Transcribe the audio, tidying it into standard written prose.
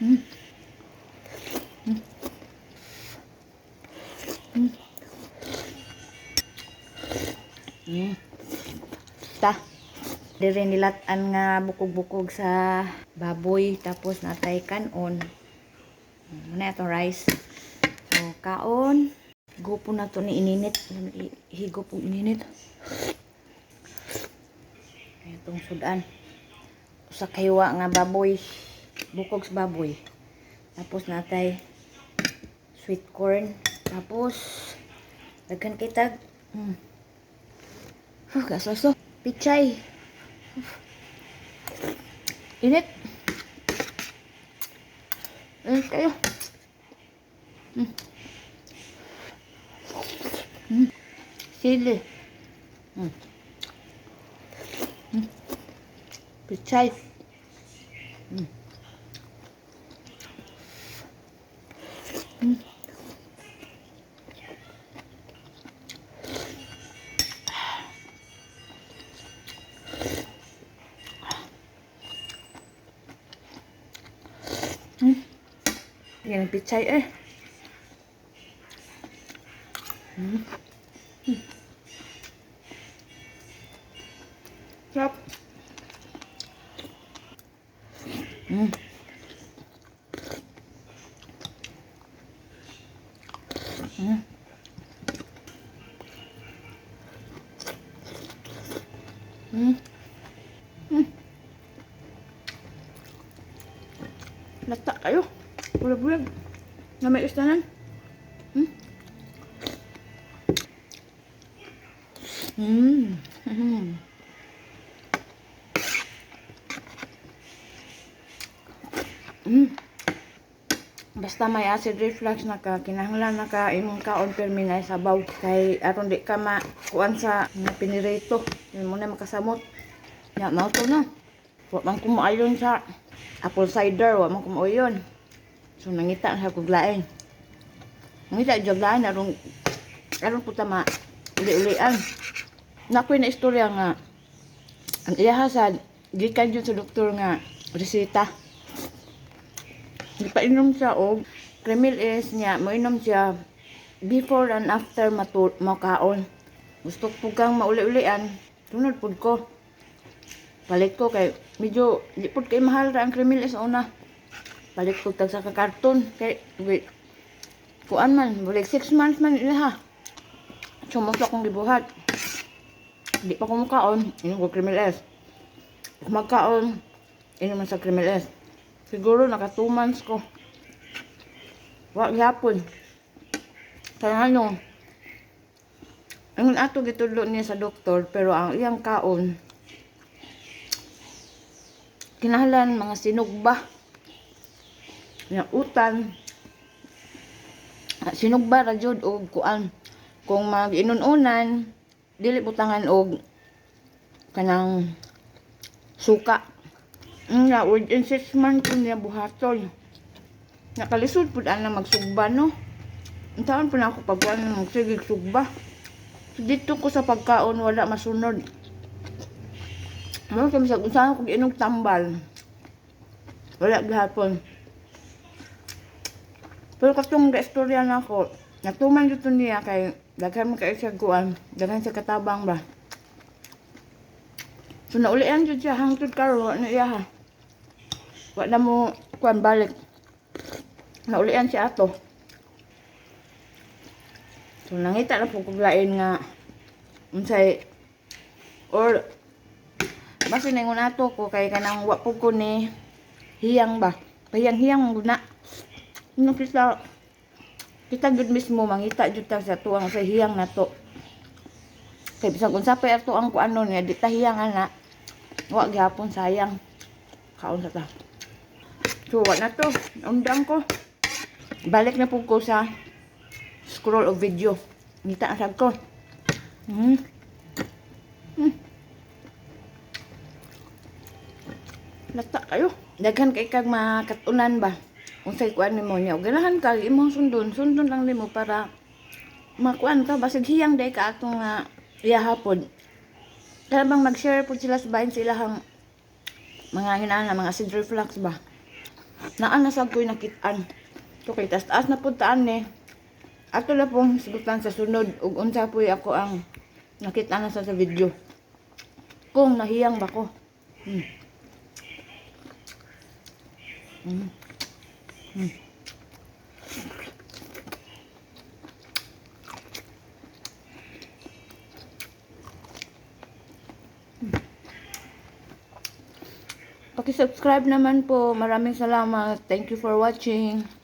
Mm. Mm. Mm. Ta. Dire nilatan nga bukog-bukog sa baboy tapos natay kanon. Muna itong rice. So, kaon. Higo po na ito ni ininit. Higo po ininit. Itong sudan. Sa kaywa nga baboy. Bukog sa baboy. Tapos natay sweet corn. Tapos daghan kitag. Gasoso. Pichay. Init. Init kayo. Sili. Pichay. Yan ang pichay eh. Sarap. Lata kayo. Bulag-bulag. Na may istanan. Basta may acid reflux na ka, kinahanglan na ka imong kaon permi na sabaw. Kay aron di ka makuan sa pinirito. Yun mo na makasamot. Ya, mauto na. Wa man kumaayon sa apple cider, wa man kumaayon. So nangita sa kuglaen. Nangita jaglaen aron puta ma uli-ulian. Nakoy na istorya nga ang iyaha sa gikan jud sa doktor nga reseta. Gipainom siya og Kremil S niya, moinom siya before and after makaon. Gusto ko kang mauli-ulian, tunod pud ko. Palit ko kay medyo di pud kay mahal ra ang Kremil S una. Palit ko tag sa karton kay wait. Kuan man, bulik 6 months man ila ha. Sumuso akong gibuhat. Di pa ko makaon, inom ko Kremil S. Kung magkaon, inom man sa Kremil S. Siguro naka 2 months ko. Wa gyapon. Kaya ano, ang ato gitudlo niya sa doktor, pero ang iyang kaon, kinahanglan mga sinugba. Yang utan, sinugba ra jud og kuan. Kung mag-inununan, dili butangan og kanang suka. Nga, within 6 months ko niya buhatol. Nakalisod po na magsugba, no? Ang taon po na ako pagkuhan ng magsigig sugba. So, dito ko sa pagkaon, wala masunod. Ano kami sa usahan ko giinog tambal. Wala gihapon. Pero katong ga-istorya na ako, natuman dito niya kay daghan man kay siya kuan, daghan sa katabang ba. So naulian jud siya hangtod karon na iya ha. Wa na mo kuan balik. Naulian siya ato. So nangita na po kuglain nga unsay or basta ningon ato ko kay kanang wa po ko ni hiyang ba. Hiyang guna. Nung kita jud mismo mangita jud ta sa tuang sa hiyang nato. Kay bisag unsa pa ato ang kuano niya di ta hiyang ana. Wa gyapon sayang. Kaon sa ta. So wa na to, undang ko. Balik na pud ko sa scroll of video. Ngita ang sab ko. Lata kayo. Daghan kay kag makatunan ba. Unsay kuan nimo niya, ganahan ka imong sundon lang nimo para makuan ka basig hiyang day ka atong iya hapon. Kaya bang mag-share po sila sa bahin sa ilahang mga hinana, mga acid reflux ba. Naan na sad ko'y nakitaan. So kay taas na puntaan ni. Ato na pong sigutan sa sunod ug unsa po'y ako ang nakita na sa video. Kung nahiyang ba ko. Mm. Mm. Mm. Paki-subscribe naman po. Maraming salamat. Thank you for watching.